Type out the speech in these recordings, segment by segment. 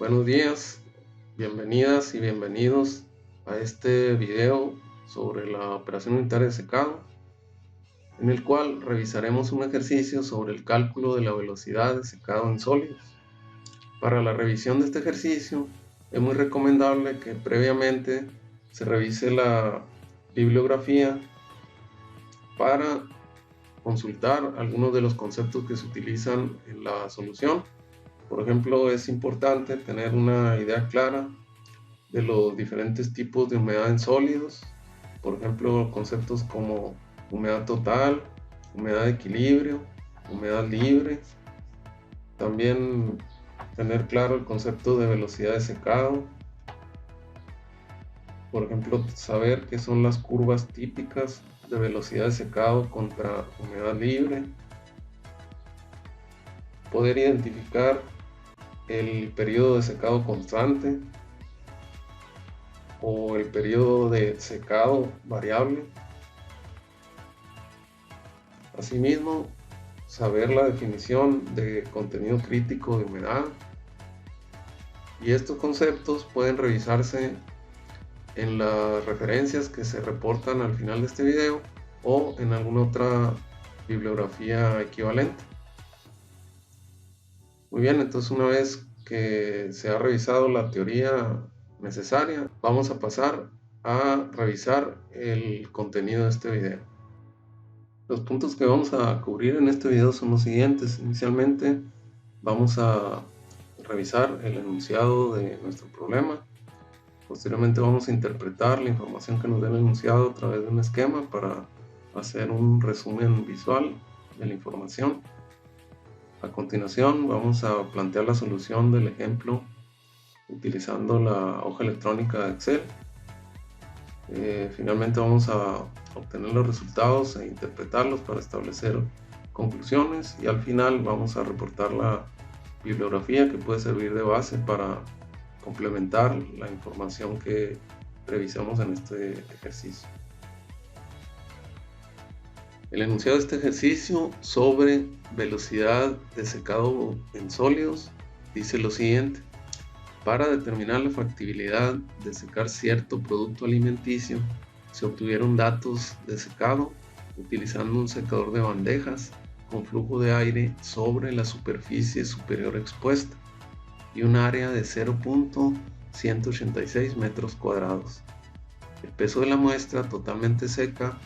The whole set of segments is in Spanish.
Buenos días, bienvenidas y bienvenidos a este video sobre la operación unitaria de secado, en el cual revisaremos un ejercicio sobre el cálculo de la velocidad de secado en sólidos. Para la revisión de este ejercicio es muy recomendable que previamente se revise la bibliografía para consultar algunos de los conceptos que se utilizan en la solución. Por ejemplo, es importante tener una idea clara de los diferentes tipos de humedad en sólidos. Por ejemplo, conceptos como humedad total, humedad de equilibrio, humedad libre. También tener claro el concepto de velocidad de secado. Por ejemplo, saber qué son las curvas típicas de velocidad de secado contra humedad libre. Poder identificar el periodo de secado constante o el periodo de secado variable. Asimismo, saber la definición de contenido crítico de humedad. Y estos conceptos pueden revisarse en las referencias que se reportan al final de este video o en alguna otra bibliografía equivalente. Muy bien, entonces una vez que se ha revisado la teoría necesaria, vamos a pasar a revisar el contenido de este video. Los puntos que vamos a cubrir en este video son los siguientes. Inicialmente vamos a revisar el enunciado de nuestro problema. Posteriormente vamos a interpretar la información que nos da el enunciado a través de un esquema para hacer un resumen visual de la información. A continuación vamos a plantear la solución del ejemplo utilizando la hoja electrónica de Excel. Finalmente vamos a obtener los resultados e interpretarlos para establecer conclusiones, y al final vamos a reportar la bibliografía que puede servir de base para complementar la información que revisamos en este ejercicio. El enunciado de este ejercicio sobre velocidad de secado en sólidos dice lo siguiente: para determinar la factibilidad de secar cierto producto alimenticio, se obtuvieron datos de secado utilizando un secador de bandejas con flujo de aire sobre la superficie superior expuesta y un área de 0.186 metros cuadrados. El peso de la muestra totalmente seca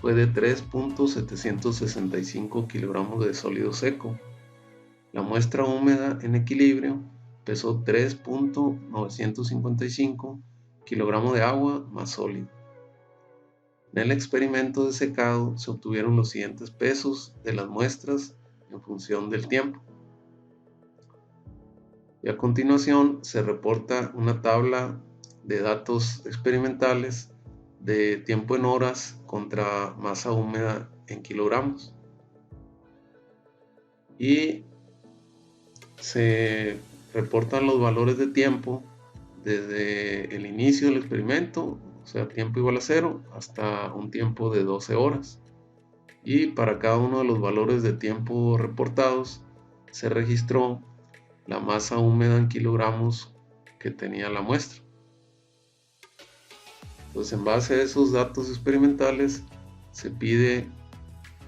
fue de 3.765 kilogramos de sólido seco. La muestra húmeda en equilibrio pesó 3.955 kilogramos de agua más sólido. En el experimento de secado se obtuvieron los siguientes pesos de las muestras en función del tiempo. Y a continuación se reporta una tabla de datos experimentales de tiempo en horas contra masa húmeda en kilogramos. Y se reportan los valores de tiempo desde el inicio del experimento, o sea, tiempo igual a 0, hasta un tiempo de 12 horas. Y para cada uno de los valores de tiempo reportados se registró la masa húmeda en kilogramos que tenía la muestra. Entonces, en base a esos datos experimentales se pide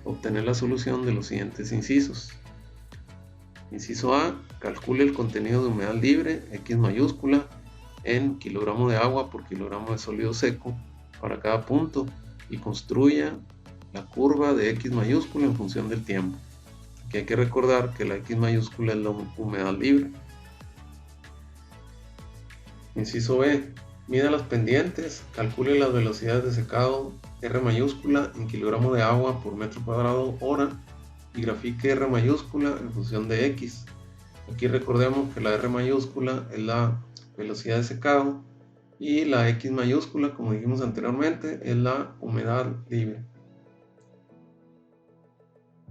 obtener la solución de los siguientes incisos. Inciso A: calcule el contenido de humedad libre, X mayúscula, en kilogramo de agua por kilogramo de sólido seco para cada punto y construya la curva de X mayúscula en función del tiempo. Aquí hay que recordar que la X mayúscula es la humedad libre. Inciso B: mida las pendientes, calcule las velocidades de secado R mayúscula en kilogramo de agua por metro cuadrado hora y grafique R mayúscula en función de X. Aquí recordemos que la R mayúscula es la velocidad de secado y la X mayúscula, como dijimos anteriormente, es la humedad libre.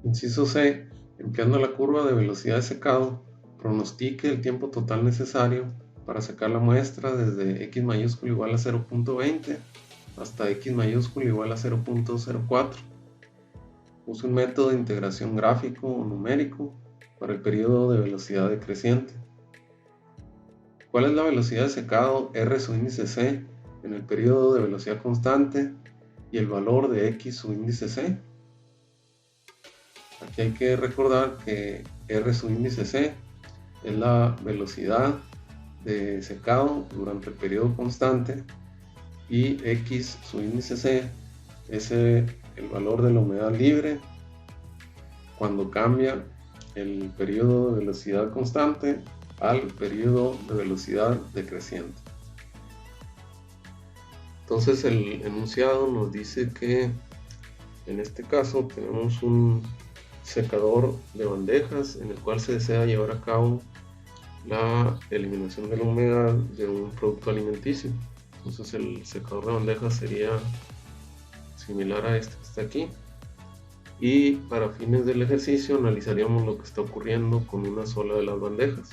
Inciso C: empleando la curva de velocidad de secado, pronostique el tiempo total necesario para secar la muestra desde X mayúscula igual a 0.20 hasta X mayúscula igual a 0.04. Use un método de integración gráfico o numérico para el periodo de velocidad decreciente. ¿Cuál es la velocidad de secado R su índice C en el periodo de velocidad constante y el valor de X su índice C? Aquí hay que recordar que R su índice C es la velocidad de secado durante el periodo constante y X su índice C es el valor de la humedad libre cuando cambia el periodo de velocidad constante al periodo de velocidad decreciente. Entonces el enunciado nos dice que en este caso tenemos un secador de bandejas en el cual se desea llevar a cabo la eliminación de la humedad de un producto alimenticio. Entonces el secador de bandejas sería similar a este que está aquí, y para fines del ejercicio analizaríamos lo que está ocurriendo con una sola de las bandejas.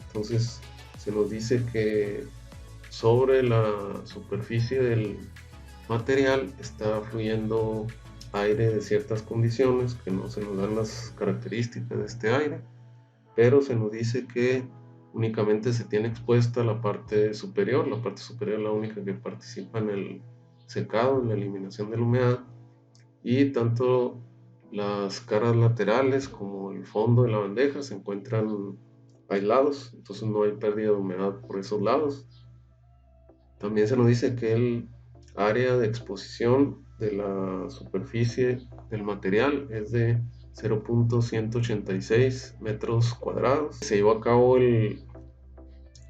Entonces se nos dice que sobre la superficie del material está fluyendo aire de ciertas condiciones que no se nos dan las características de este aire, pero se nos dice que únicamente se tiene expuesta la parte superior. La parte superior es la única que participa en el secado, en la eliminación de la humedad, y tanto las caras laterales como el fondo de la bandeja se encuentran aislados, entonces no hay pérdida de humedad por esos lados. También se nos dice que el área de exposición de la superficie del material es de 0.186 metros cuadrados. Se llevó a cabo el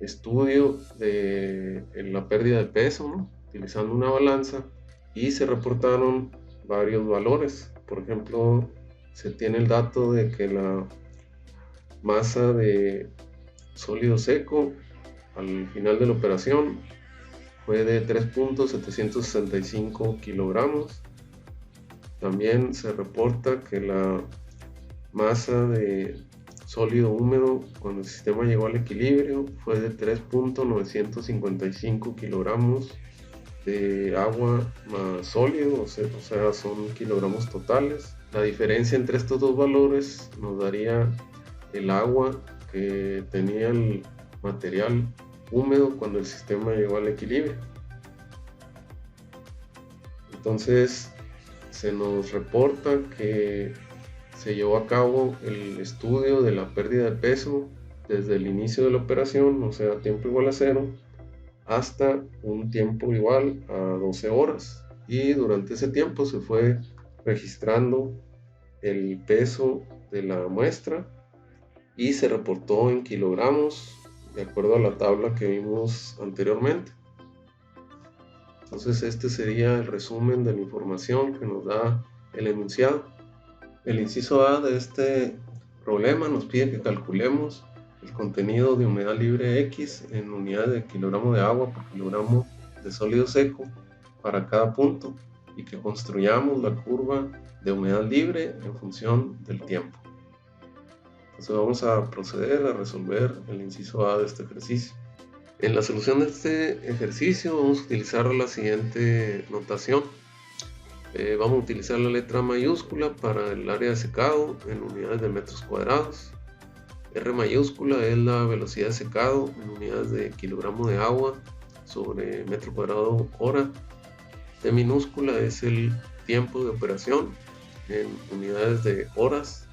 estudio de la pérdida de peso, ¿no?, utilizando una balanza, y se reportaron varios valores. Por ejemplo, se tiene el dato de que la masa de sólido seco al final de la operación fue de 3.765 kilogramos. También se reporta que la masa de sólido húmedo cuando el sistema llegó al equilibrio fue de 3.955 kilogramos de agua más sólido, o sea, son kilogramos totales. La diferencia entre estos dos valores nos daría el agua que tenía el material húmedo cuando el sistema llegó al equilibrio. Entonces se nos reporta que se llevó a cabo el estudio de la pérdida de peso desde el inicio de la operación, o sea, tiempo igual a 0, hasta un tiempo igual a 12 horas, y durante ese tiempo se fue registrando el peso de la muestra y se reportó en kilogramos de acuerdo a la tabla que vimos anteriormente. Entonces este sería el resumen de la información que nos da el enunciado. El inciso A de este problema nos pide que calculemos el contenido de humedad libre X en unidades de kilogramo de agua por kilogramo de sólido seco para cada punto, y que construyamos la curva de humedad libre en función del tiempo. Entonces vamos a proceder a resolver el inciso A de este ejercicio. En la solución de este ejercicio vamos a utilizar la siguiente notación. Vamos a utilizar la letra mayúscula para el área de secado en unidades de metros cuadrados. R mayúscula es la velocidad de secado en unidades de kilogramo de agua sobre metro cuadrado hora. T minúscula es el tiempo de operación en unidades de horas.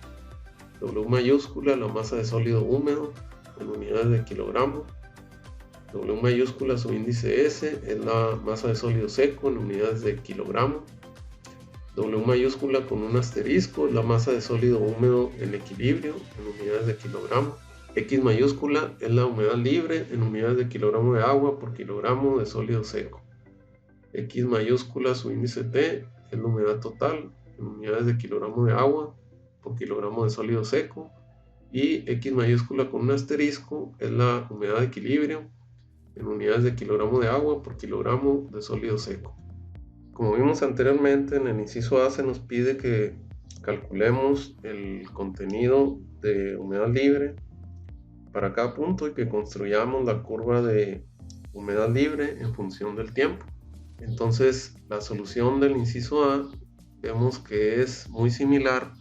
W mayúscula la masa de sólido húmedo en unidades de kilogramo. W mayúscula su índice S es la masa de sólido seco en unidades de kilogramo. W mayúscula con un asterisco es la masa de sólido húmedo en equilibrio en unidades de kilogramo. X mayúscula es la humedad libre en unidades de kilogramo de agua por kilogramo de sólido seco. X mayúscula su índice T es la humedad total en unidades de kilogramo de agua por kilogramo de sólido seco. Y X mayúscula con un asterisco es la humedad de equilibrio en unidades de kilogramo de agua por kilogramo de sólido seco. Como vimos anteriormente, en el inciso A se nos pide que calculemos el contenido de humedad libre para cada punto y que construyamos la curva de humedad libre en función del tiempo. Entonces, la solución del inciso A vemos que es muy similar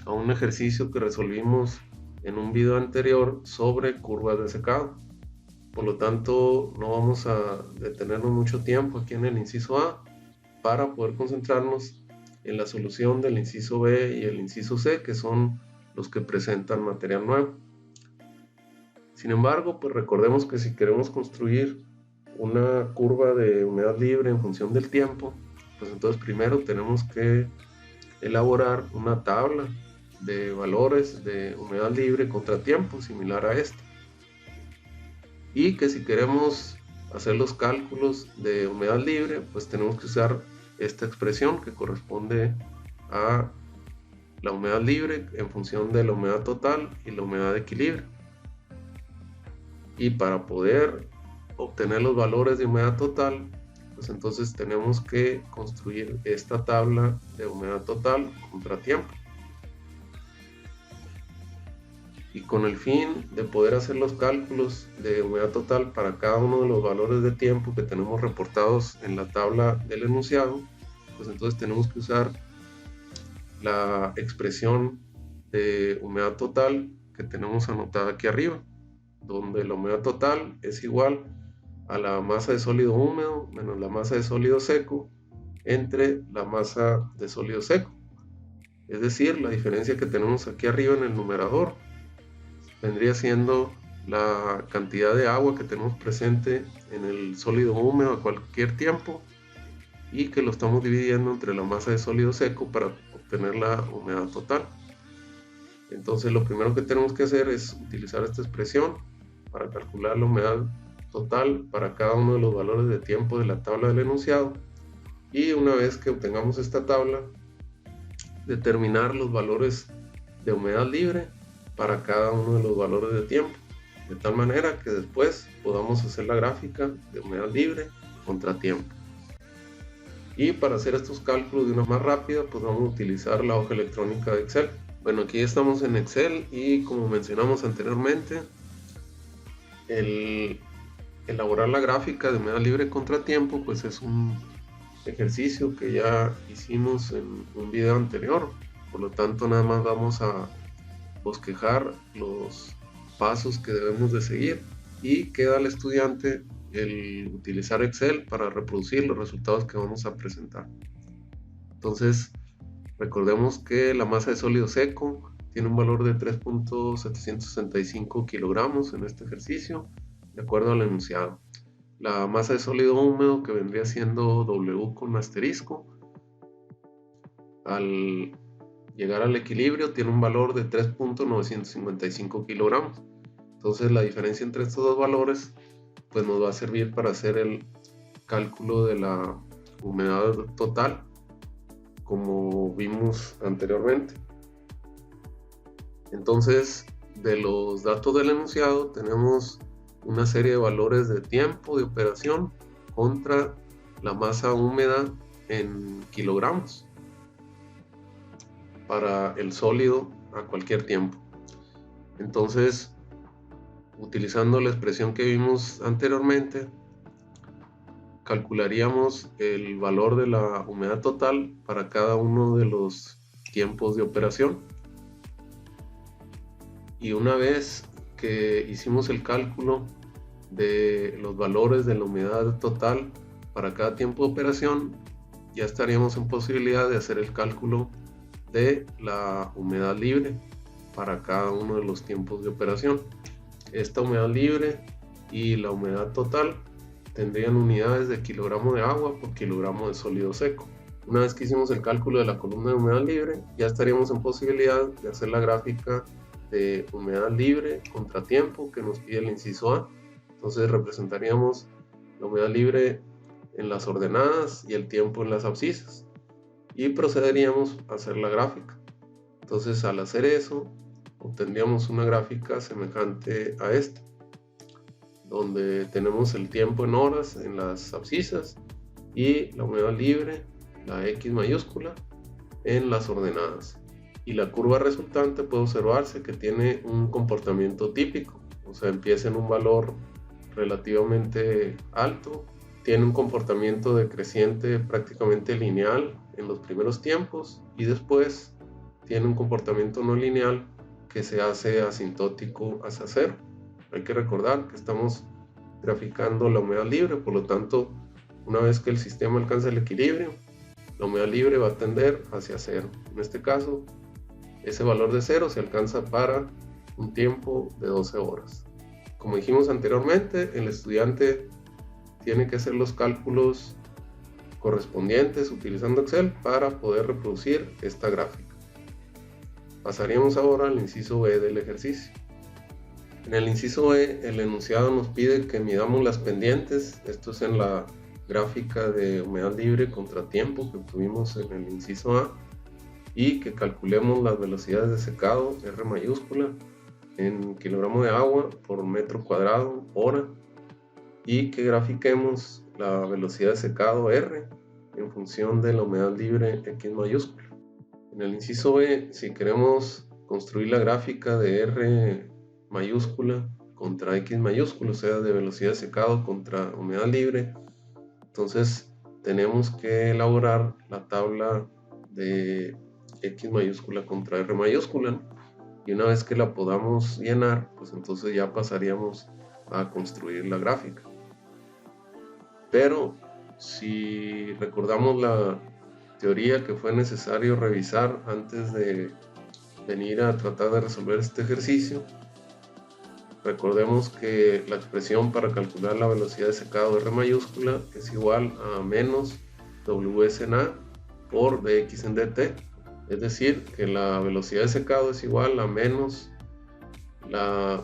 a un ejercicio que resolvimos en un video anterior sobre curvas de secado. Por lo tanto, no vamos a detenernos mucho tiempo aquí en el inciso A para poder concentrarnos en la solución del inciso B y el inciso C, que son los que presentan material nuevo. Sin embargo, pues recordemos que si queremos construir una curva de humedad libre en función del tiempo, pues entonces primero tenemos que elaborar una tabla de valores de humedad libre contra tiempo similar a esta. Y que si queremos hacer los cálculos de humedad libre, pues tenemos que usar esta expresión que corresponde a la humedad libre en función de la humedad total y la humedad de equilibrio. Y para poder obtener los valores de humedad total, pues entonces tenemos que construir esta tabla de humedad total contra tiempo. Y con el fin de poder hacer los cálculos de humedad total para cada uno de los valores de tiempo que tenemos reportados en la tabla del enunciado, pues entonces tenemos que usar la expresión de humedad total que tenemos anotada aquí arriba, donde la humedad total es igual a la masa de sólido húmedo menos la masa de sólido seco entre la masa de sólido seco. Es decir, la diferencia que tenemos aquí arriba en el numerador vendría siendo la cantidad de agua que tenemos presente en el sólido húmedo a cualquier tiempo y que lo estamos dividiendo entre la masa de sólido seco para obtener la humedad total. Entonces lo primero que tenemos que hacer es utilizar esta expresión para calcular la humedad total para cada uno de los valores de tiempo de la tabla del enunciado, y una vez que obtengamos esta tabla, determinar los valores de humedad libre para cada uno de los valores de tiempo, de tal manera que después podamos hacer la gráfica de humedad libre contra tiempo. Y para hacer estos cálculos de una más rápida, pues vamos a utilizar la hoja electrónica de Excel. Bueno, aquí estamos en Excel y como mencionamos anteriormente, el elaborar la gráfica de humedad libre contra tiempo pues es un ejercicio que ya hicimos en un video anterior. Por lo tanto, nada más vamos a bosquejar los pasos que debemos de seguir y queda al estudiante el utilizar Excel para reproducir los resultados que vamos a presentar. Entonces, recordemos que la masa de sólido seco tiene un valor de 3.765 kilogramos en este ejercicio, de acuerdo al enunciado. La masa de sólido húmedo, que vendría siendo W con asterisco, al llegar al equilibrio tiene un valor de 3.955 kilogramos. Entonces la diferencia entre estos dos valores pues nos va a servir para hacer el cálculo de la humedad total, como vimos anteriormente. Entonces, de los datos del enunciado tenemos una serie de valores de tiempo de operación contra la masa húmeda en kilogramos para el sólido a cualquier tiempo. Entonces, utilizando la expresión que vimos anteriormente, calcularíamos el valor de la humedad total para cada uno de los tiempos de operación. Y una vez que hicimos el cálculo de los valores de la humedad total para cada tiempo de operación, ya estaríamos en posibilidad de hacer el cálculo de la humedad libre para cada uno de los tiempos de operación. Esta humedad libre y la humedad total tendrían unidades de kilogramo de agua por kilogramo de sólido seco. Una vez que hicimos el cálculo de la columna de humedad libre, ya estaríamos en posibilidad de hacer la gráfica de humedad libre contra tiempo que nos pide el inciso A. Entonces representaríamos la humedad libre en las ordenadas y el tiempo en las abscisas, y procederíamos a hacer la gráfica. Entonces, al hacer eso, obtendríamos una gráfica semejante a esta, donde tenemos el tiempo en horas en las abscisas y la humedad libre, la X mayúscula, en las ordenadas. Y la curva resultante puede observarse que tiene un comportamiento típico, o sea, empieza en un valor relativamente alto, tiene un comportamiento decreciente prácticamente lineal en los primeros tiempos y después tiene un comportamiento no lineal que se hace asintótico hacia cero. Hay que recordar que estamos graficando la humedad libre. Por lo tanto, una vez que el sistema alcanza el equilibrio, la humedad libre va a tender hacia cero. En este caso, ese valor de cero se alcanza para un tiempo de 12 horas. Como dijimos anteriormente, el estudiante tiene que hacer los cálculos correspondientes utilizando Excel para poder reproducir esta gráfica. Pasaríamos ahora al inciso B del ejercicio. En el inciso B, el enunciado nos pide que midamos las pendientes. Esto es en la gráfica de humedad libre contra tiempo que obtuvimos en el inciso A, y que calculemos las velocidades de secado R mayúscula en kilogramo de agua por metro cuadrado hora, y que grafiquemos la velocidad de secado R en función de la humedad libre X mayúscula. En el inciso B, si queremos construir la gráfica de R mayúscula contra X mayúscula, o sea, de velocidad de secado contra humedad libre, entonces tenemos que elaborar la tabla de X mayúscula contra R mayúscula, y una vez que la podamos llenar, pues entonces ya pasaríamos a construir la gráfica. Pero si recordamos la teoría que fue necesario revisar antes de venir a tratar de resolver este ejercicio, recordemos que la expresión para calcular la velocidad de secado R mayúscula es igual a menos Ws en A por dx en dt, es decir, que la velocidad de secado es igual a menos la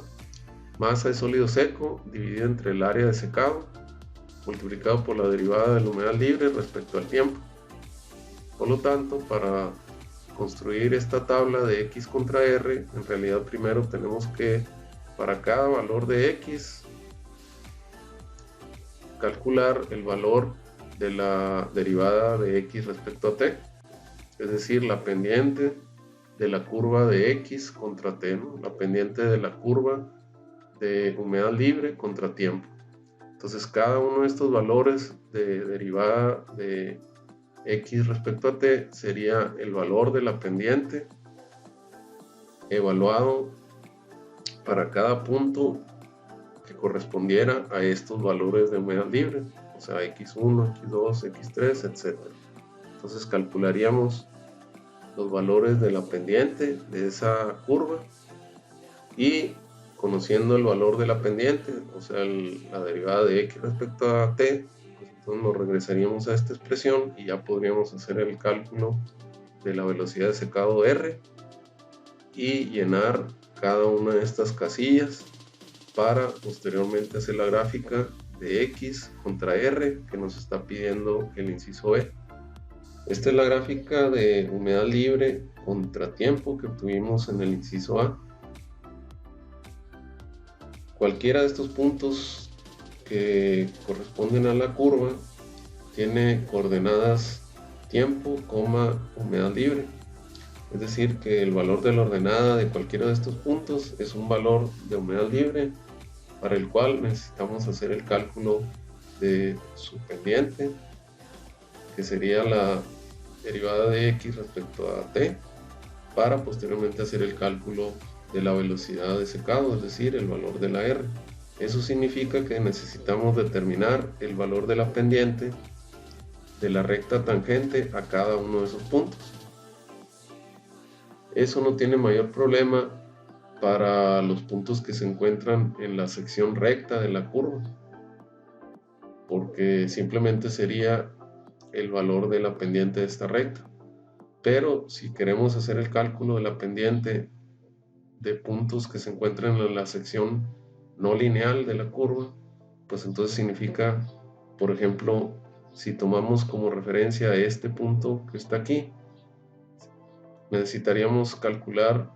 masa de sólido seco dividida entre el área de secado multiplicado por la derivada de la humedad libre respecto al tiempo. Por lo tanto, para construir esta tabla de X contra R, en realidad primero tenemos que, para cada valor de X, calcular el valor de la derivada de X respecto a T, es decir, la pendiente de la curva de X contra T, ¿no? La pendiente de la curva de humedad libre contra tiempo. Entonces, cada uno de estos valores de derivada de X respecto a T sería el valor de la pendiente evaluado para cada punto que correspondiera a estos valores de humedad libre, o sea, X1, X2, X3, etc. Entonces calcularíamos los valores de la pendiente de esa curva, y conociendo el valor de la pendiente, o sea, la derivada de X respecto a T, pues entonces nos regresaríamos a esta expresión y ya podríamos hacer el cálculo de la velocidad de secado R y llenar cada una de estas casillas para posteriormente hacer la gráfica de X contra R que nos está pidiendo el inciso B. Esta es la gráfica de humedad libre contra tiempo que obtuvimos en el inciso A. Cualquiera de estos puntos que corresponden a la curva tiene coordenadas tiempo, humedad libre. Es decir, que el valor de la ordenada de cualquiera de estos puntos es un valor de humedad libre para el cual necesitamos hacer el cálculo de su pendiente, que sería la derivada de X respecto a T, para posteriormente hacer el cálculo de la velocidad de secado, es decir, el valor de la R. Eso significa que necesitamos determinar el valor de la pendiente de la recta tangente a cada uno de esos puntos. Eso no tiene mayor problema para los puntos que se encuentran en la sección recta de la curva, porque simplemente sería el valor de la pendiente de esta recta. Pero si queremos hacer el cálculo de la pendiente de puntos que se encuentran en la sección no lineal de la curva, pues entonces significa, por ejemplo, si tomamos como referencia este punto que está aquí, necesitaríamos calcular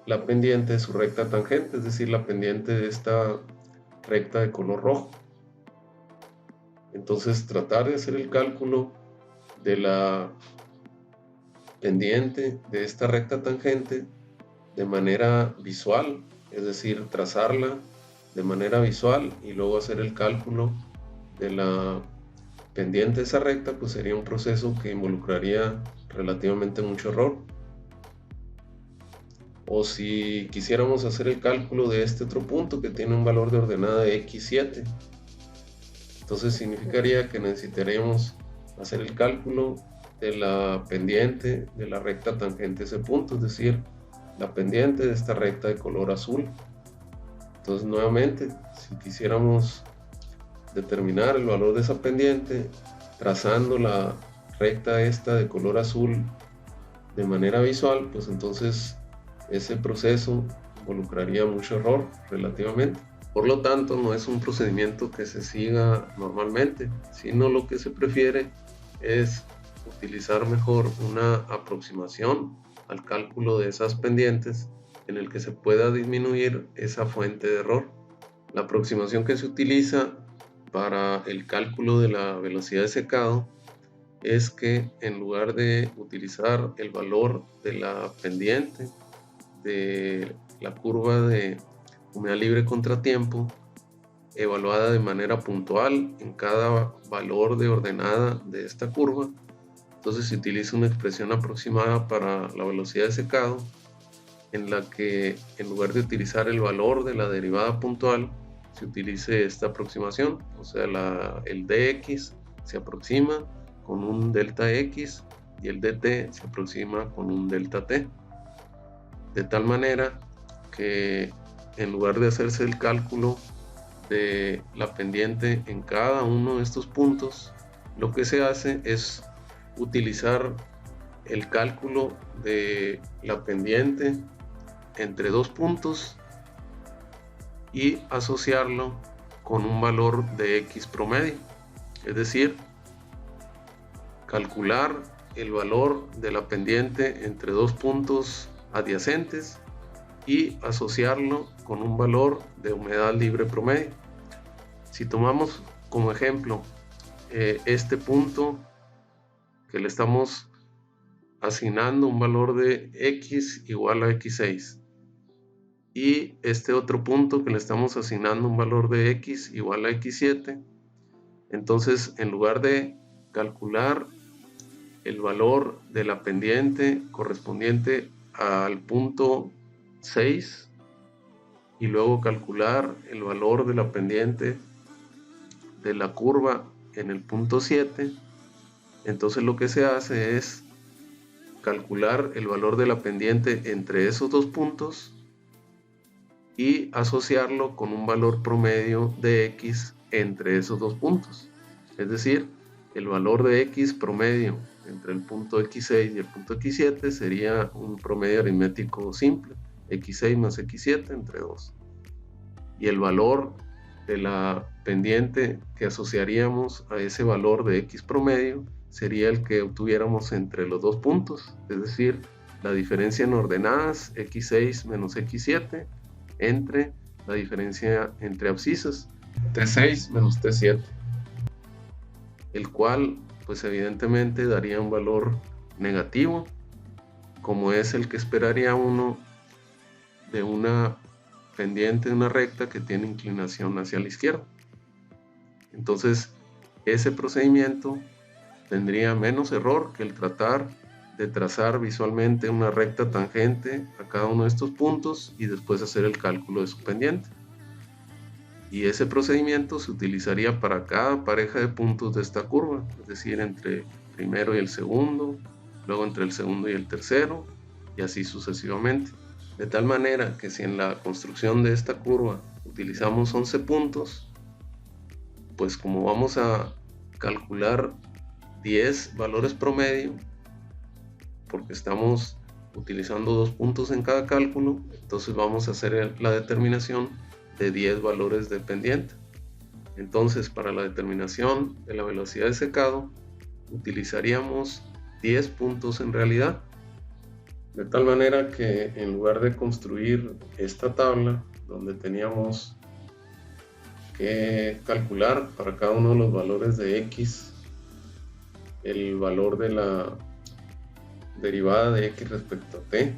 la pendiente de su recta tangente, es decir, la pendiente de esta recta de color rojo. Entonces, tratar de hacer el cálculo de la pendiente de esta recta tangente de manera visual, es decir, trazarla de manera visual y luego hacer el cálculo de la pendiente de esa recta, pues sería un proceso que involucraría relativamente mucho error. O si quisiéramos hacer el cálculo de este otro punto que tiene un valor de ordenada de x7, entonces significaría que necesitaríamos hacer el cálculo de la pendiente de la recta tangente a ese punto, es decir, la pendiente de esta recta de color azul. Entonces nuevamente, si quisiéramos determinar el valor de esa pendiente trazando la recta esta de color azul de manera visual, pues entonces ese proceso involucraría mucho error relativamente. Por lo tanto, no es un procedimiento que se siga normalmente, sino lo que se prefiere es utilizar mejor una aproximación al cálculo de esas pendientes en el que se pueda disminuir esa fuente de error. La aproximación que se utiliza para el cálculo de la velocidad de secado es que en lugar de utilizar el valor de la pendiente de la curva de humedad libre contratiempo evaluada de manera puntual en cada valor de ordenada de esta curva, entonces se utiliza una expresión aproximada para la velocidad de secado en la que en lugar de utilizar el valor de la derivada puntual se utilice esta aproximación, o sea el dx se aproxima con un delta x y el dt se aproxima con un delta t, de tal manera que en lugar de hacerse el cálculo de la pendiente en cada uno de estos puntos, lo que se hace es utilizar el cálculo de la pendiente entre dos puntos y asociarlo con un valor de x promedio, es decir, calcular el valor de la pendiente entre dos puntos adyacentes y asociarlo con un valor de humedad libre promedio. Si tomamos como ejemplo este punto que le estamos asignando un valor de x igual a x6 y este otro punto que le estamos asignando un valor de x igual a x7, entonces en lugar de calcular el valor de la pendiente correspondiente al punto 6 y luego calcular el valor de la pendiente de la curva en el punto 7, entonces lo que se hace es calcular el valor de la pendiente entre esos dos puntos y asociarlo con un valor promedio de x entre esos dos puntos, es decir, el valor de x promedio entre el punto x6 y el punto x7 sería un promedio aritmético simple, x6 más x7 entre 2, y el valor de la pendiente que asociaríamos a ese valor de x promedio sería el que obtuviéramos entre los dos puntos, es decir, la diferencia en ordenadas x6 menos x7 entre la diferencia entre abscisas t6 menos t7, el cual pues evidentemente daría un valor negativo, como es el que esperaría uno de una pendiente de una recta que tiene inclinación hacia la izquierda. Entonces ese procedimiento tendría menos error que el tratar de trazar visualmente una recta tangente a cada uno de estos puntos y después hacer el cálculo de su pendiente. Y ese procedimiento se utilizaría para cada pareja de puntos de esta curva, es decir, entre el primero y el segundo, luego entre el segundo y el tercero, y así sucesivamente. De tal manera que si en la construcción de esta curva utilizamos 11 puntos, pues como vamos a calcular 10 valores promedio, porque estamos utilizando dos puntos en cada cálculo, entonces vamos a hacer la determinación de 10 valores de pendiente. Entonces, para la determinación de la velocidad de secado, utilizaríamos 10 puntos en realidad, de tal manera que en lugar de construir esta tabla donde teníamos que calcular para cada uno de los valores de x el valor de la derivada de x respecto a t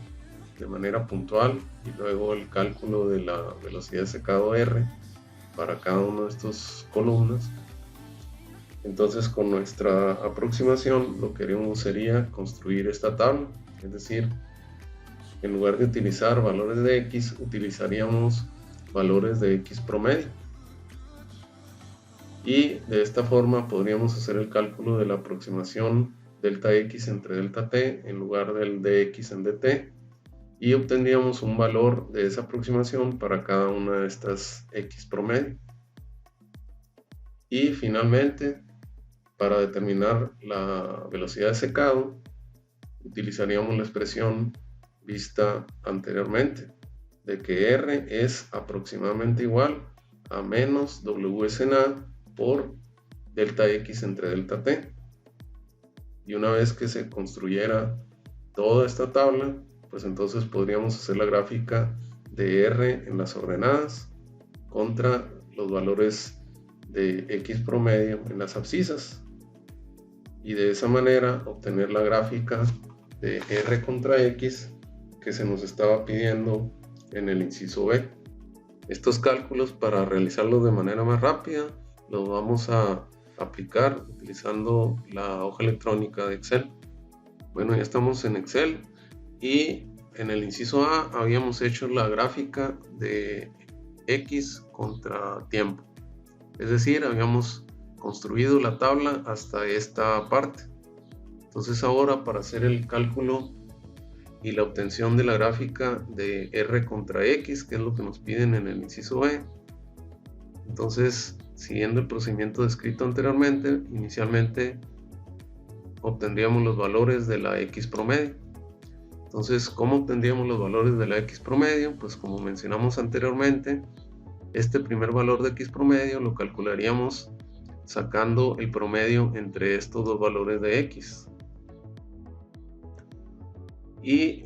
de manera puntual y luego el cálculo de la velocidad de secado r para cada una de estas columnas, entonces con nuestra aproximación lo que haríamos sería construir esta tabla, es decir, en lugar de utilizar valores de X, utilizaríamos valores de X promedio. Y de esta forma podríamos hacer el cálculo de la aproximación delta X entre delta T en lugar del dx en dt, y obtendríamos un valor de esa aproximación para cada una de estas X promedio. Y finalmente, para determinar la velocidad de secado, utilizaríamos la expresión vista anteriormente, de que R es aproximadamente igual a menos WSNA por delta X entre delta T. Y una vez que se construyera toda esta tabla, pues entonces podríamos hacer la gráfica de R en las ordenadas contra los valores de X promedio en las abscisas, y de esa manera obtener la gráfica de R contra X que se nos estaba pidiendo en el inciso B. Estos cálculos, para realizarlos de manera más rápida, los vamos a aplicar utilizando la hoja electrónica de Excel. Bueno, ya estamos en Excel y en el inciso A habíamos hecho la gráfica de X contra tiempo, es decir, habíamos construido la tabla hasta esta parte. Entonces ahora, para hacer el cálculo y la obtención de la gráfica de R contra X, que es lo que nos piden en el inciso B, entonces, siguiendo el procedimiento descrito anteriormente, inicialmente obtendríamos los valores de la X promedio. Entonces, ¿cómo obtendríamos los valores de la X promedio? Pues como mencionamos anteriormente, este primer valor de X promedio lo calcularíamos sacando el promedio entre estos dos valores de X. Y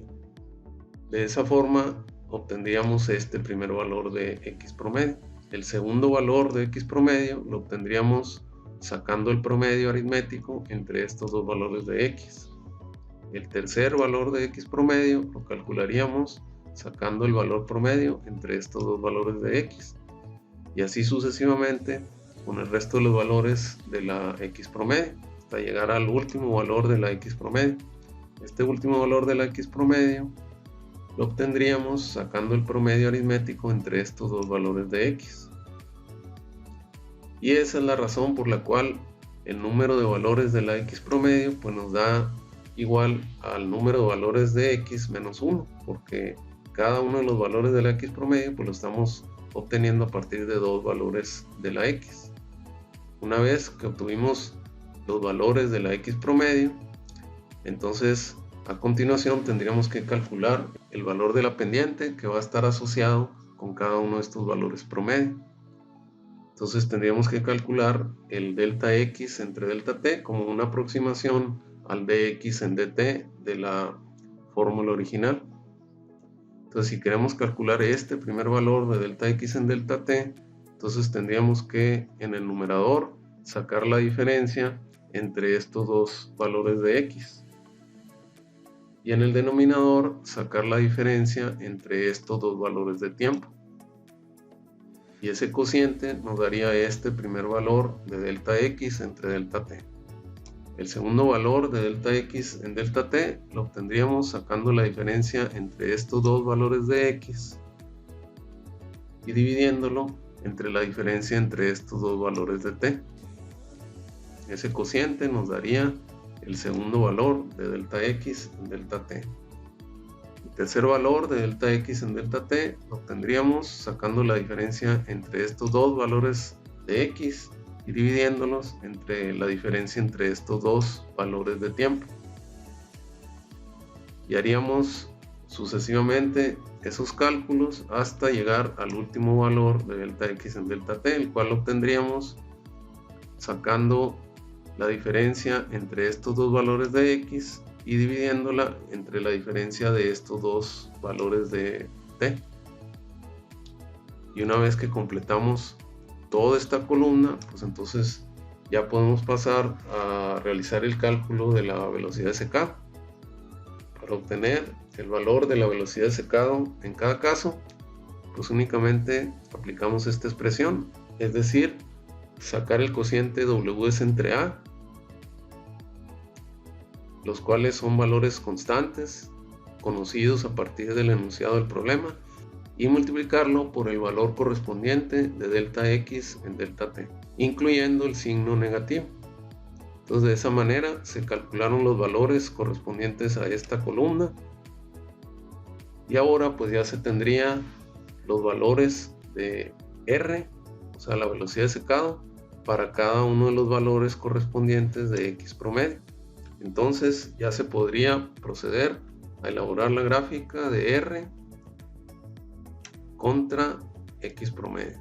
de esa forma obtendríamos este primer valor de X promedio. El segundo valor de X promedio lo obtendríamos sacando el promedio aritmético entre estos dos valores de X. El tercer valor de X promedio lo calcularíamos sacando el valor promedio entre estos dos valores de X. Y así sucesivamente con el resto de los valores de la X promedio, hasta llegar al último valor de la X promedio. Este último valor de la X promedio lo obtendríamos sacando el promedio aritmético entre estos dos valores de X. Y esa es la razón por la cual el número de valores de la X promedio pues nos da igual al número de valores de X menos 1, porque cada uno de los valores de la X promedio pues lo estamos obteniendo a partir de dos valores de la X. Una vez que obtuvimos los valores de la X promedio, entonces a continuación tendríamos que calcular el valor de la pendiente que va a estar asociado con cada uno de estos valores promedio. Entonces tendríamos que calcular el delta X entre delta T como una aproximación al dx en dt de la fórmula original. Entonces, si queremos calcular este primer valor de delta X en delta T, entonces tendríamos que en el numerador sacar la diferencia entre estos dos valores de X. Y en el denominador sacar la diferencia entre estos dos valores de tiempo. Y ese cociente nos daría este primer valor de delta X entre delta T. El segundo valor de delta X en delta T lo obtendríamos sacando la diferencia entre estos dos valores de X y dividiéndolo entre la diferencia entre estos dos valores de T. Ese cociente nos daría el segundo valor de delta X en delta T. El tercer valor de delta X en delta T lo obtendríamos sacando la diferencia entre estos dos valores de X y dividiéndolos entre la diferencia entre estos dos valores de tiempo. Y haríamos sucesivamente esos cálculos hasta llegar al último valor de delta X en delta T, el cual obtendríamos sacando la diferencia entre estos dos valores de X y dividiéndola entre la diferencia de estos dos valores de T. Y una vez que completamos toda esta columna, pues entonces ya podemos pasar a realizar el cálculo de la velocidad de secado. Para obtener el valor de la velocidad de secado en cada caso, pues únicamente aplicamos esta expresión, es decir, sacar el cociente WS entre A, los cuales son valores constantes, conocidos a partir del enunciado del problema y multiplicarlo por el valor correspondiente de delta x en delta t, incluyendo el signo negativo. Entonces, de esa manera se calcularon los valores correspondientes a esta columna, y ahora pues ya se tendría los valores de R, o sea la velocidad de secado, para cada uno de los valores correspondientes de X promedio. Entonces ya se podría proceder a elaborar la gráfica de R contra X promedio,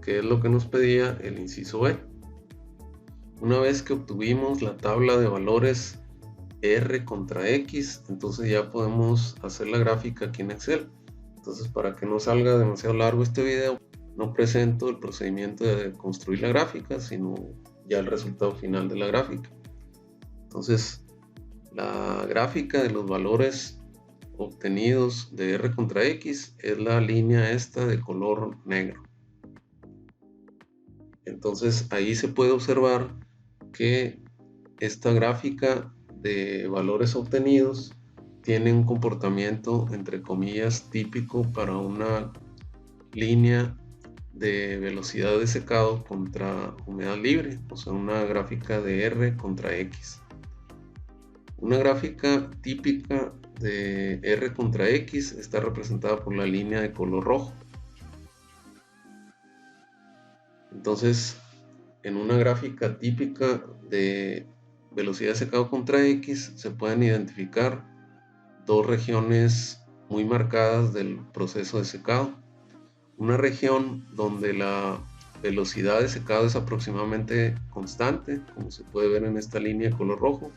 que es lo que nos pedía el inciso B. Una vez que obtuvimos la tabla de valores R contra X, entonces ya podemos hacer la gráfica aquí en Excel. Entonces, para que no salga demasiado largo este video, no presento el procedimiento de construir la gráfica, sino ya el resultado final de la gráfica. Entonces, la gráfica de los valores obtenidos de R contra X es la línea esta de color negro. Entonces, ahí se puede observar que esta gráfica de valores obtenidos tiene un comportamiento entre comillas típico para una línea de velocidad de secado contra humedad libre, o sea, una gráfica de R contra X. Una gráfica típica de R contra X está representada por la línea de color rojo. Entonces, en una gráfica típica de velocidad de secado contra X se pueden identificar dos regiones muy marcadas del proceso de secado. Una región donde la velocidad de secado es aproximadamente constante, como se puede ver en esta línea de color rojo,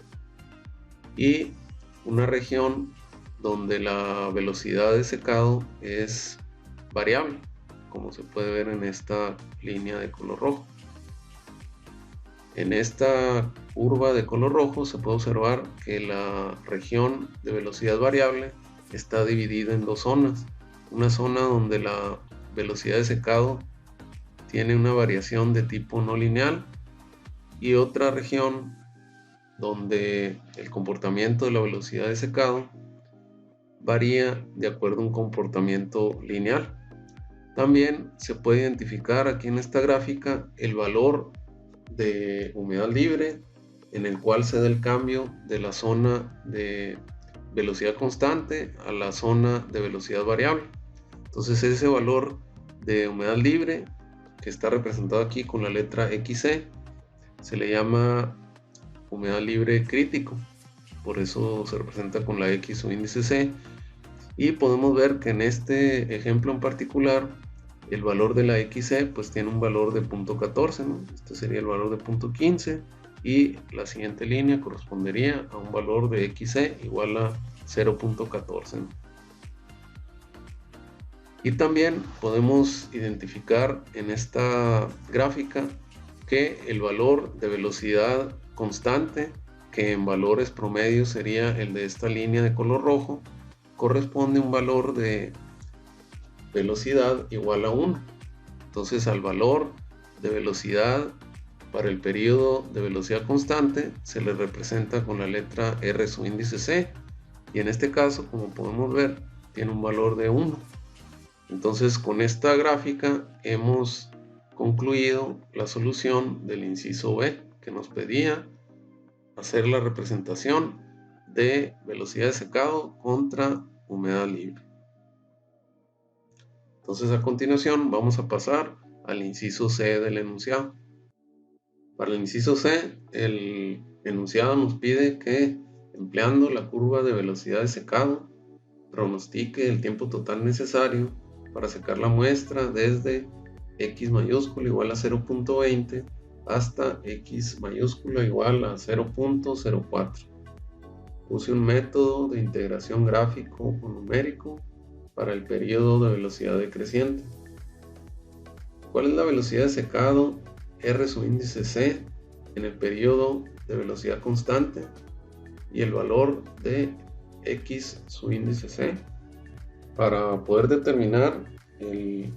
y una región donde la velocidad de secado es variable, como se puede ver en esta línea de color rojo. En esta curva de color rojo se puede observar que la región de velocidad variable está dividida en dos zonas. Una zona donde la velocidad de secado tiene una variación de tipo no lineal, y otra región donde el comportamiento de la velocidad de secado varía de acuerdo a un comportamiento lineal. También se puede identificar aquí en esta gráfica el valor de humedad libre, en el cual se da el cambio de la zona de velocidad constante a la zona de velocidad variable. Entonces, ese valor de humedad libre, que está representado aquí con la letra XC, se le llama humedad libre crítico, por eso se representa con la X o índice C, y podemos ver que en este ejemplo en particular el valor de la XC pues tiene un valor de 0.14, ¿no? Este sería el valor de 0.15, y la siguiente línea correspondería a un valor de XC igual a 0.14, ¿no? Y también podemos identificar en esta gráfica que el valor de velocidad constante, que en valores promedios sería el de esta línea de color rojo, corresponde a un valor de velocidad igual a 1. Entonces, al valor de velocidad para el periodo de velocidad constante se le representa con la letra R su índice C, y en este caso, como podemos ver, tiene un valor de 1. Entonces, con esta gráfica hemos concluido la solución del inciso B, que nos pedía hacer la representación de velocidad de secado contra humedad libre. Entonces, a continuación vamos a pasar al inciso C del enunciado. Para el inciso C, el enunciado nos pide que, empleando la curva de velocidad de secado, pronostique el tiempo total necesario para secar la muestra desde X mayúscula igual a 0.20 hasta X mayúscula igual a 0.04. Use un método de integración gráfico o numérico para el periodo de velocidad decreciente. ¿Cuál es la velocidad de secado R su índice C en el periodo de velocidad constante y el valor de X su índice C? Para poder determinar el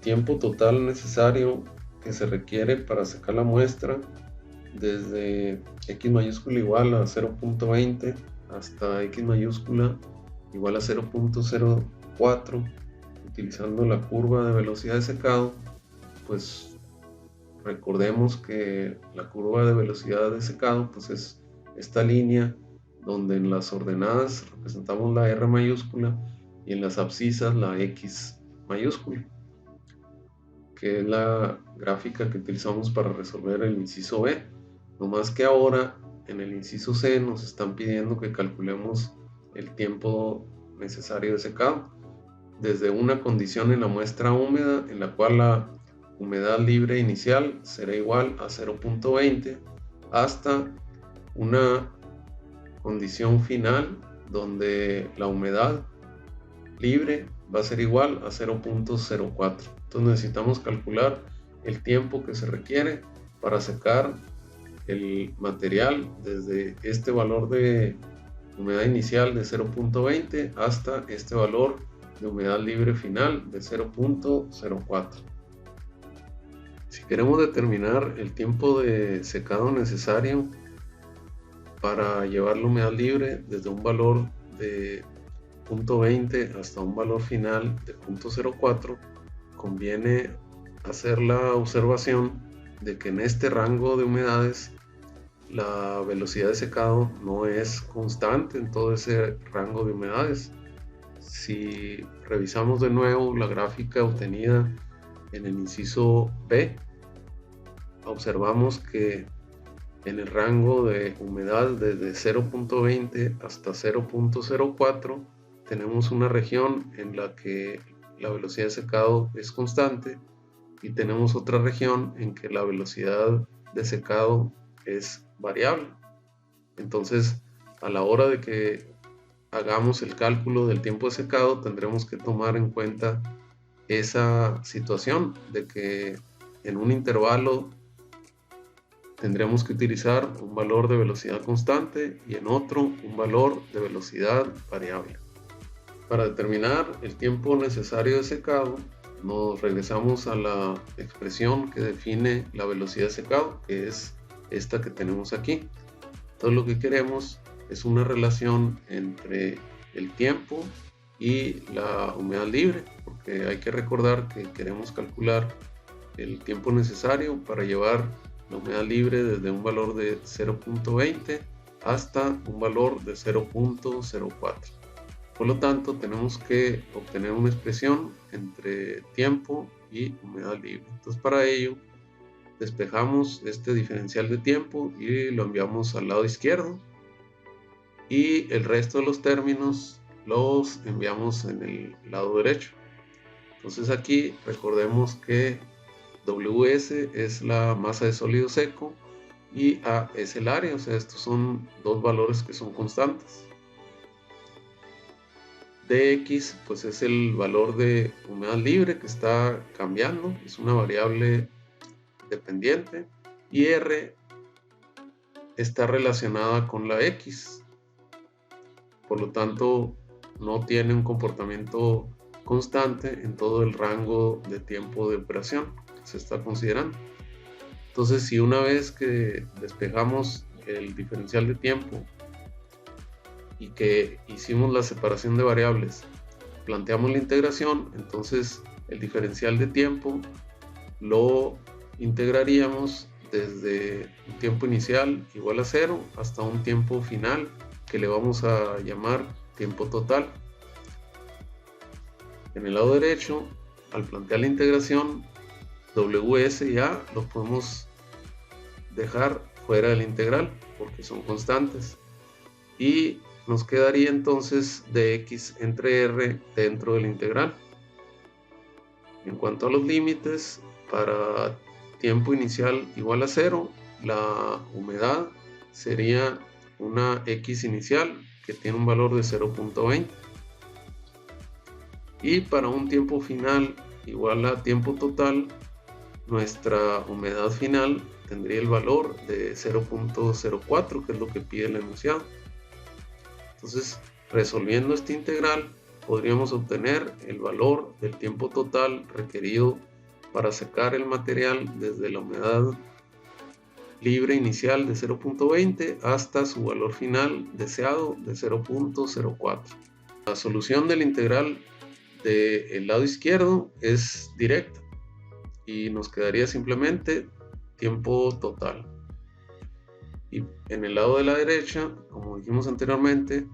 tiempo total necesario que se requiere para secar la muestra desde X mayúscula igual a 0.20 hasta x mayúscula igual a 0.04, utilizando la curva de velocidad de secado, pues recordemos que la curva de velocidad de secado pues es esta línea donde en las ordenadas representamos la R mayúscula y en las abscisas la X mayúscula, que es la gráfica que utilizamos para resolver el inciso B. No más que ahora en el inciso C nos están pidiendo que calculemos el tiempo necesario de secado desde una condición en la muestra húmeda en la cual la humedad libre inicial será igual a 0.20 hasta una condición final donde la humedad libre va a ser igual a 0.04. Entonces necesitamos calcular el tiempo que se requiere para secar el material desde este valor de humedad inicial de 0.20 hasta este valor de humedad libre final de 0.04. Si queremos determinar el tiempo de secado necesario para llevar la humedad libre desde un valor de 0.20 hasta un valor final de 0.04, conviene hacer la observación de que en este rango de humedades la velocidad de secado no es constante en todo ese rango de humedades. Si revisamos de nuevo la gráfica obtenida en el inciso B, observamos que en el rango de humedad desde 0.20 hasta 0.04 tenemos una región en la que la velocidad de secado es constante y tenemos otra región en que la velocidad de secado es variable. Entonces, a la hora de que hagamos el cálculo del tiempo de secado, tendremos que tomar en cuenta esa situación de que en un intervalo tendremos que utilizar un valor de velocidad constante y en otro un valor de velocidad variable. Para determinar el tiempo necesario de secado, nos regresamos a la expresión que define la velocidad de secado, que es esta que tenemos aquí. Entonces lo que queremos es una relación entre el tiempo y la humedad libre, porque hay que recordar que queremos calcular el tiempo necesario para llevar la humedad libre desde un valor de 0.20 hasta un valor de 0.04. Por lo tanto, tenemos que obtener una expresión entre tiempo y humedad libre. Entonces, para ello, despejamos este diferencial de tiempo y lo enviamos al lado izquierdo. Y el resto de los términos los enviamos en el lado derecho. Entonces aquí recordemos que Ws es la masa de sólido seco y A es el área, o sea, estos son dos valores que son constantes. Dx pues es el valor de humedad libre que está cambiando, es una variable dependiente, y R está relacionada con la X, por lo tanto no tiene un comportamiento constante en todo el rango de tiempo de operación que se está considerando. Entonces, si una vez que despejamos el diferencial de tiempo y que hicimos la separación de variables, planteamos la integración, entonces el diferencial de tiempo lo integraríamos desde un tiempo inicial igual a 0 hasta un tiempo final que le vamos a llamar tiempo total. En el lado derecho, al plantear la integración, Ws y A los podemos dejar fuera de la integral porque son constantes y nos quedaría entonces dx entre r dentro de la integral. En cuanto a los límites, para tiempo inicial igual a 0, la humedad sería una x inicial que tiene un valor de 0.20, y para un tiempo final igual a tiempo total, nuestra humedad final tendría el valor de 0.04, que es lo que pide el enunciado. Entonces, resolviendo esta integral, podríamos obtener el valor del tiempo total requerido para secar el material desde la humedad libre inicial de 0.20 hasta su valor final deseado de 0.04. La solución del integral del lado izquierdo es directa y nos quedaría simplemente tiempo total. Y en el lado de la derecha, como dijimos anteriormente,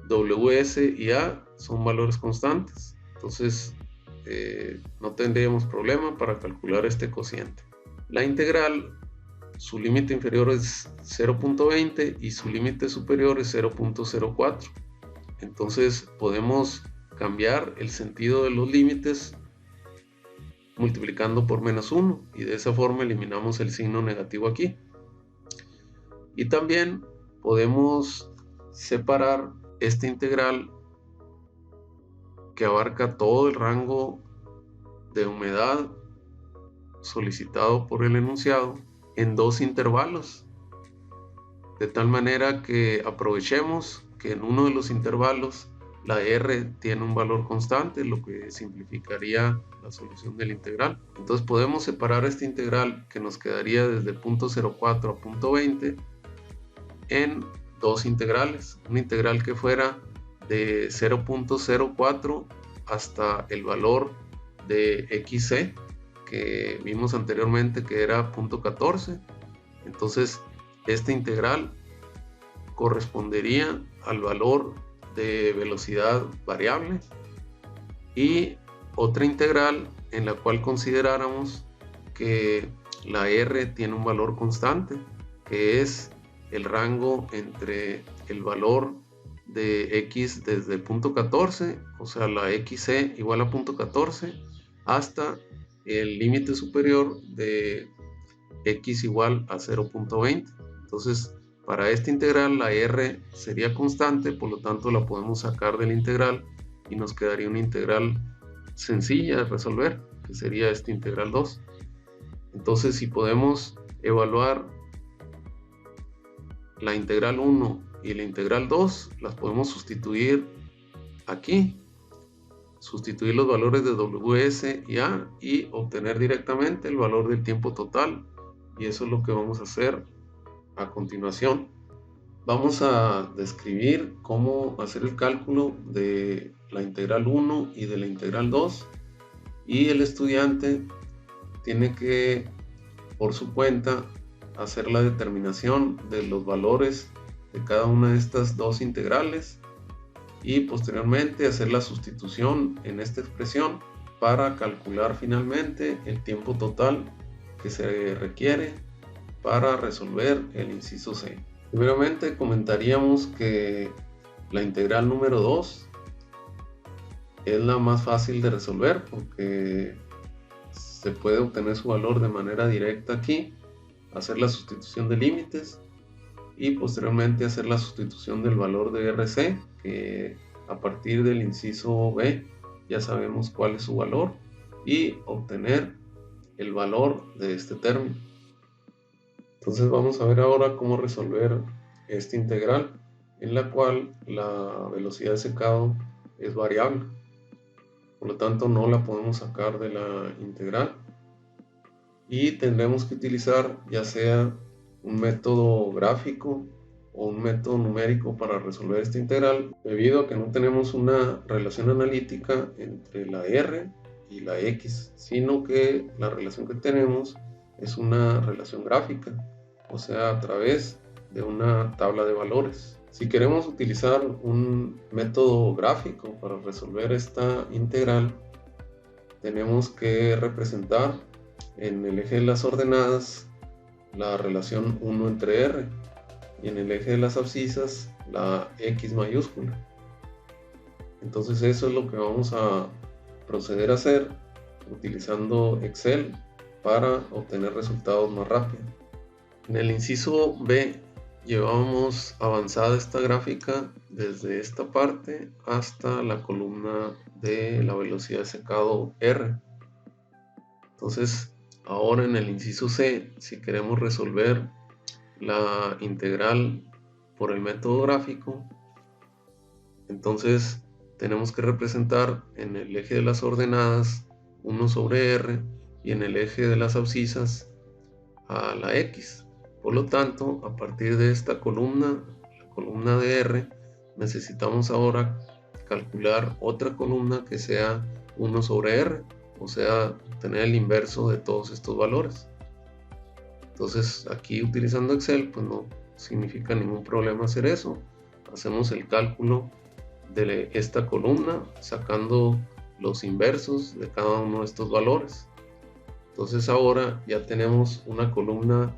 Ws y A son valores constantes, entonces no tendríamos problema para calcular este cociente. La integral, su límite inferior es 0.20 y su límite superior es 0.04. Entonces podemos cambiar el sentido de los límites multiplicando por -1 y de esa forma eliminamos el signo negativo aquí. Y también podemos separar esta integral que abarca todo el rango de humedad solicitado por el enunciado en dos intervalos, de tal manera que aprovechemos que en uno de los intervalos la R tiene un valor constante, lo que simplificaría la solución del integral. Entonces podemos separar esta integral que nos quedaría desde 0.04 a 0.20 en dos integrales, una integral que fuera de 0.04 hasta el valor de xc que vimos anteriormente que era 0.14. Entonces esta integral correspondería al valor de velocidad variable, y otra integral en la cual consideráramos que la R tiene un valor constante, que es el rango entre el valor de x desde 0.14, o sea la xc igual a 0.14, hasta el límite superior de x igual a 0.20. Entonces para esta integral la R sería constante, por lo tanto la podemos sacar de la integral y nos quedaría una integral sencilla de resolver, que sería esta integral 2. Entonces si podemos evaluar la integral 1 y la integral 2, las podemos sustituir aquí, sustituir los valores de Ws y A y obtener directamente el valor del tiempo total, y eso es lo que vamos a hacer a continuación. Vamos a describir cómo hacer el cálculo de la integral 1 y de la integral 2, y el estudiante tiene que por su cuenta hacer la determinación de los valores de cada una de estas dos integrales y posteriormente hacer la sustitución en esta expresión para calcular finalmente el tiempo total que se requiere para resolver el inciso C. Primeramente comentaríamos que la integral número 2 es la más fácil de resolver porque se puede obtener su valor de manera directa aquí, hacer la sustitución de límites y posteriormente hacer la sustitución del valor de RC, que a partir del inciso B ya sabemos cuál es su valor, y obtener el valor de este término. Entonces vamos a ver ahora cómo resolver esta integral, en la cual la velocidad de secado es variable, por lo tanto no la podemos sacar de la integral y tendremos que utilizar ya sea un método gráfico o un método numérico para resolver esta integral, debido a que no tenemos una relación analítica entre la R y la X, sino que la relación que tenemos es una relación gráfica, o sea a través de una tabla de valores. Si queremos utilizar un método gráfico para resolver esta integral, tenemos que representar en el eje de las ordenadas la relación 1 entre R y en el eje de las abscisas la X mayúscula. Entonces eso es lo que vamos a proceder a hacer utilizando Excel para obtener resultados más rápido. En el inciso B llevamos avanzada esta gráfica desde esta parte hasta la columna de la velocidad de secado R. Entonces ahora en el inciso C, si queremos resolver la integral por el método gráfico, entonces tenemos que representar en el eje de las ordenadas 1 sobre R y en el eje de las abscisas a la X. Por lo tanto, a partir de esta columna, la columna de R, necesitamos ahora calcular otra columna que sea 1 sobre R, o sea, tener el inverso de todos estos valores. Entonces, aquí utilizando Excel, pues no significa ningún problema hacer eso. Hacemos el cálculo de esta columna sacando los inversos de cada uno de estos valores. Entonces ahora ya tenemos una columna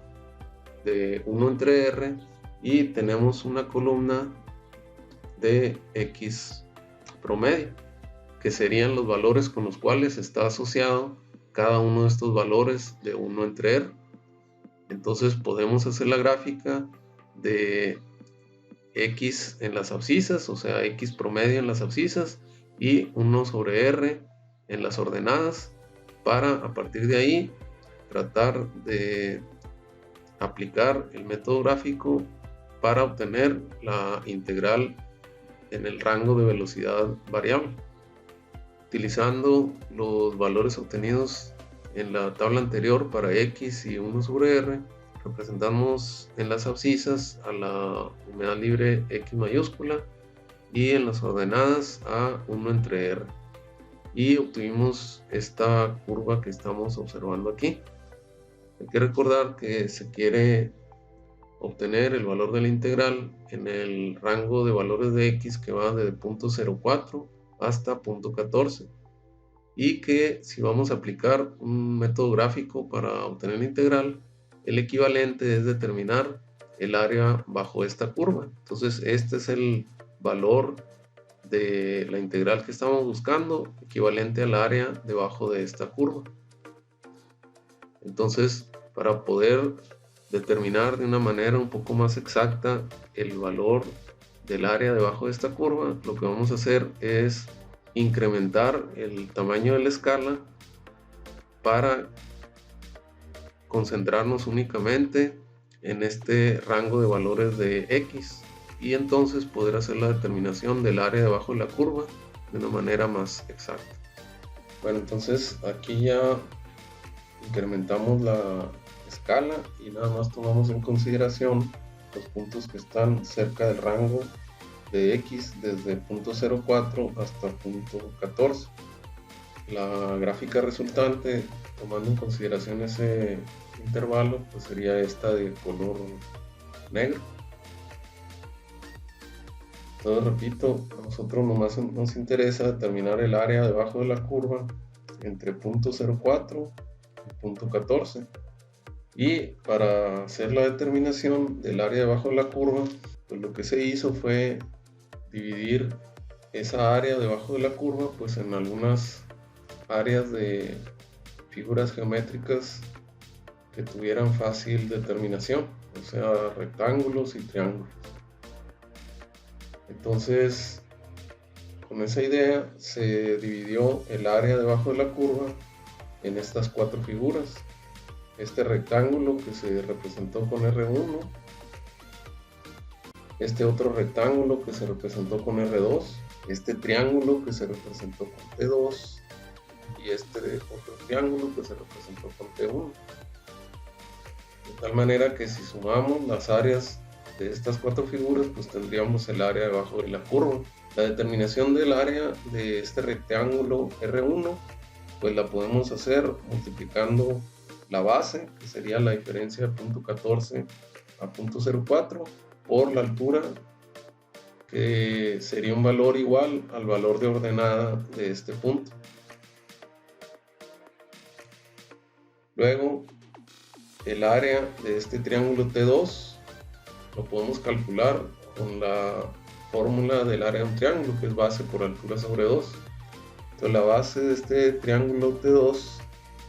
de 1 entre R y tenemos una columna de X promedio, que serían los valores con los cuales está asociado cada uno de estos valores de 1 entre R. Entonces podemos hacer la gráfica de X en las abscisas, o sea, X promedio en las abscisas y 1 sobre R en las ordenadas, para a partir de ahí tratar de aplicar el método gráfico para obtener la integral en el rango de velocidad variable. Utilizando los valores obtenidos en la tabla anterior para X y 1 sobre R, representamos en las abscisas a la unidad libre X mayúscula y en las ordenadas a 1 entre R. Y obtuvimos esta curva que estamos observando aquí. Hay que recordar que se quiere obtener el valor de la integral en el rango de valores de X que va desde 0.04 hasta 0.14. Y que si vamos a aplicar un método gráfico para obtener la integral, el equivalente es determinar el área bajo esta curva. Entonces este es el valor de la integral que estamos buscando, equivalente al área debajo de esta curva. Entonces, para poder determinar de una manera un poco más exacta el valor del área debajo de esta curva, lo que vamos a hacer es incrementar el tamaño de la escala para concentrarnos únicamente en este rango de valores de X y entonces poder hacer la determinación del área debajo de la curva de una manera más exacta. Bueno, entonces aquí ya incrementamos la escala y nada más tomamos en consideración los puntos que están cerca del rango de X desde 0.04 hasta 0.14. La gráfica resultante, tomando en consideración ese intervalo, pues sería esta de color negro. Entonces repito, a nosotros nomás nos interesa determinar el área debajo de la curva entre 0.04 y 0.14. Y para hacer la determinación del área debajo de la curva, pues lo que se hizo fue dividir esa área debajo de la curva pues en algunas áreas de figuras geométricas que tuvieran fácil determinación, o sea, rectángulos y triángulos. Entonces, con esa idea se dividió el área debajo de la curva en estas 4 figuras. Este rectángulo que se representó con R1, este otro rectángulo que se representó con R2, este triángulo que se representó con T2 y este otro triángulo que se representó con T1. De tal manera que si sumamos las áreas de estas 4 figuras, pues tendríamos el área debajo de la curva. La determinación del área de este rectángulo R1, pues la podemos hacer multiplicando la base, que sería la diferencia de 0.14 a 0.04, por la altura, que sería un valor igual al valor de ordenada de este punto. Luego, el área de este triángulo T2 lo podemos calcular con la fórmula del área de un triángulo, que es base por altura sobre 2. Entonces la base de este triángulo T2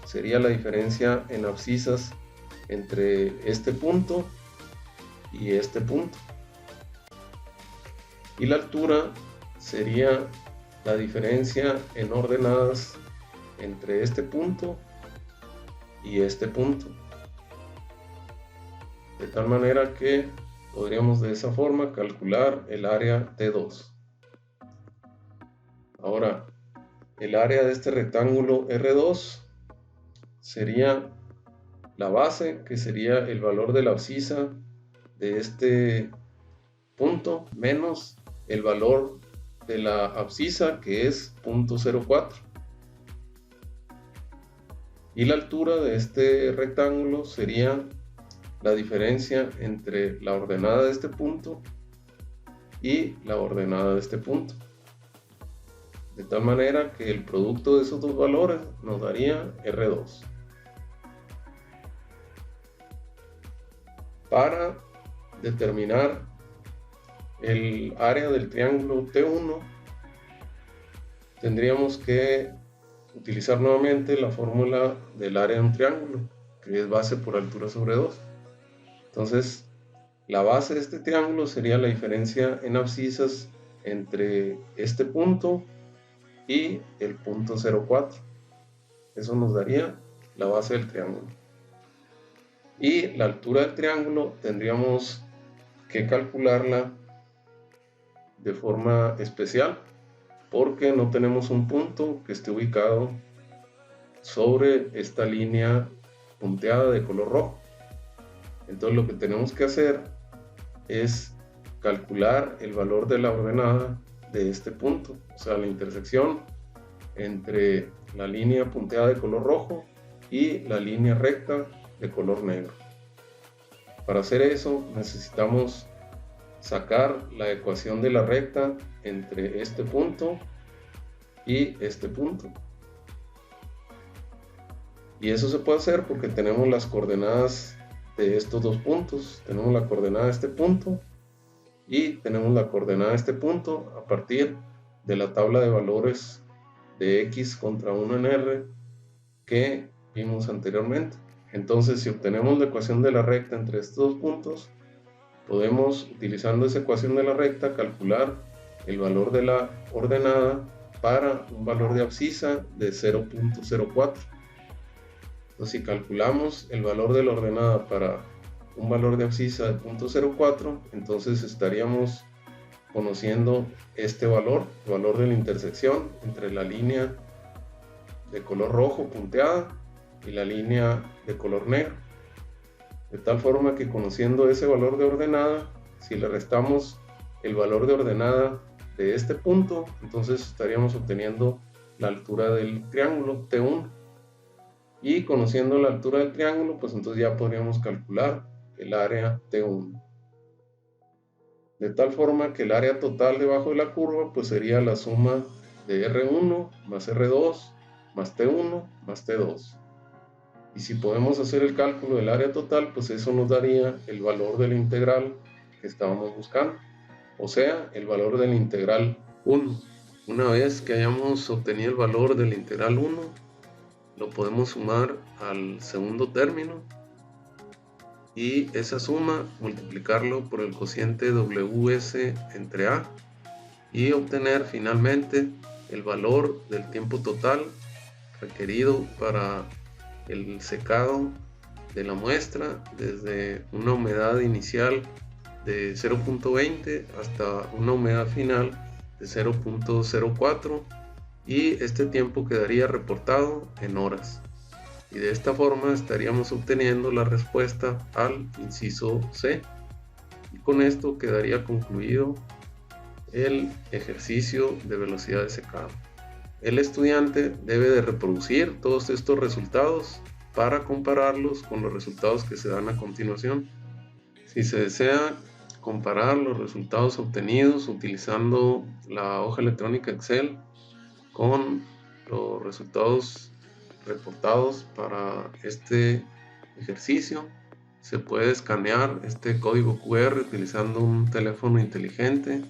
sería la diferencia en abscisas entre este punto y este punto. Y la altura sería la diferencia en ordenadas entre este punto y este punto. De tal manera que podríamos de esa forma calcular el área T2. Ahora, el área de este rectángulo R2 sería la base, que sería el valor de la abscisa de este punto, menos el valor de la abscisa, que es 0.04. Y la altura de este rectángulo sería la diferencia entre la ordenada de este punto y la ordenada de este punto. De tal manera que el producto de esos dos valores nos daría R2. Para determinar el área del triángulo T1, tendríamos que utilizar nuevamente la fórmula del área de un triángulo, que es base por altura sobre 2. Entonces, la base de este triángulo sería la diferencia en abscisas entre este punto y el punto 0,4. Eso nos daría la base del triángulo. Y la altura del triángulo tendríamos que calcularla de forma especial, porque no tenemos un punto que esté ubicado sobre esta línea punteada de color rojo. Entonces lo que tenemos que hacer es calcular el valor de la ordenada de este punto, o sea, la intersección entre la línea punteada de color rojo y la línea recta de color negro. Para hacer eso necesitamos sacar la ecuación de la recta entre este punto y este punto. Y eso se puede hacer porque tenemos las coordenadas de estos dos puntos. Tenemos la coordenada de este punto y tenemos la coordenada de este punto a partir de la tabla de valores de x contra 1 en r que vimos anteriormente. Entonces, si obtenemos la ecuación de la recta entre estos dos puntos, podemos, utilizando esa ecuación de la recta, calcular el valor de la ordenada para un valor de abscisa de 0.04. Entonces, si calculamos el valor de la ordenada para un valor de abscisa de 0.04, entonces estaríamos conociendo este valor, el valor de la intersección entre la línea de color rojo punteada y la línea de color negro. De tal forma que, conociendo ese valor de ordenada, si le restamos el valor de ordenada de este punto, entonces estaríamos obteniendo la altura del triángulo T1. Y conociendo la altura del triángulo, pues entonces ya podríamos calcular el área T1. De tal forma que el área total debajo de la curva pues sería la suma de R1 más R2 más T1 más T2. Y si podemos hacer el cálculo del área total, pues eso nos daría el valor de la integral que estábamos buscando, o sea, el valor de la integral 1. Una vez que hayamos obtenido el valor de la integral 1, lo podemos sumar al segundo término y esa suma multiplicarlo por el cociente WS entre A y obtener finalmente el valor del tiempo total requerido para el secado de la muestra, desde una humedad inicial de 0.20 hasta una humedad final de 0.04, y este tiempo quedaría reportado en horas. Y de esta forma estaríamos obteniendo la respuesta al inciso C. Y con esto quedaría concluido el ejercicio de velocidad de secado. El estudiante debe de reproducir todos estos resultados para compararlos con los resultados que se dan a continuación. Si se desea comparar los resultados obtenidos utilizando la hoja electrónica Excel con los resultados reportados para este ejercicio, se puede escanear este código QR utilizando un teléfono inteligente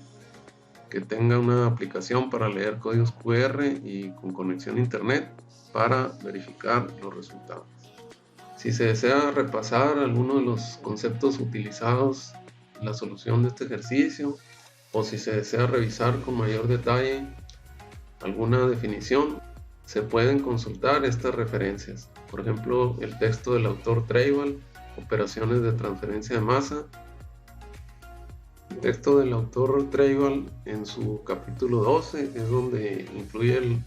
que tenga una aplicación para leer códigos QR y con conexión a internet para verificar los resultados. Si se desea repasar alguno de los conceptos utilizados en la solución de este ejercicio, o si se desea revisar con mayor detalle alguna definición, se pueden consultar estas referencias. Por ejemplo, el texto del autor Treival, Operaciones de transferencia de masa. El texto del autor Treival, en su capítulo 12, es donde incluye el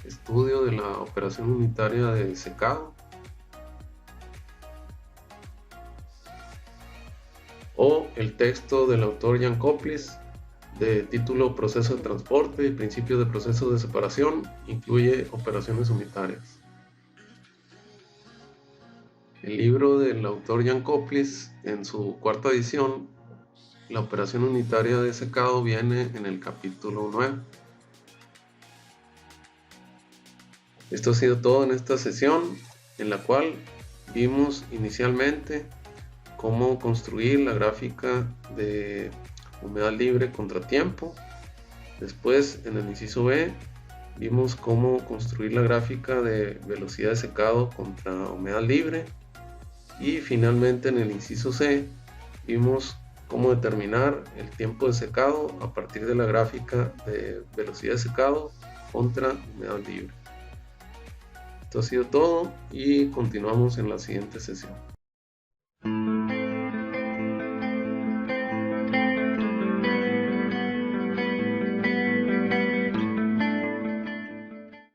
estudio de la operación unitaria de secado. o el texto del autor Jan Koplis de título Proceso de transporte y principios de proceso de separación, incluye operaciones unitarias. El libro del autor Jan Koplis, en su cuarta edición, la operación unitaria de secado viene en el capítulo 9. Esto ha sido todo en esta sesión, en la cual vimos inicialmente cómo construir la gráfica de humedad libre contra tiempo. Después, en el inciso B, vimos cómo construir la gráfica de velocidad de secado contra humedad libre. Y finalmente, en el inciso C, vimos cómo determinar el tiempo de secado a partir de la gráfica de velocidad de secado contra humedad libre. Esto ha sido todo y continuamos en la siguiente sesión.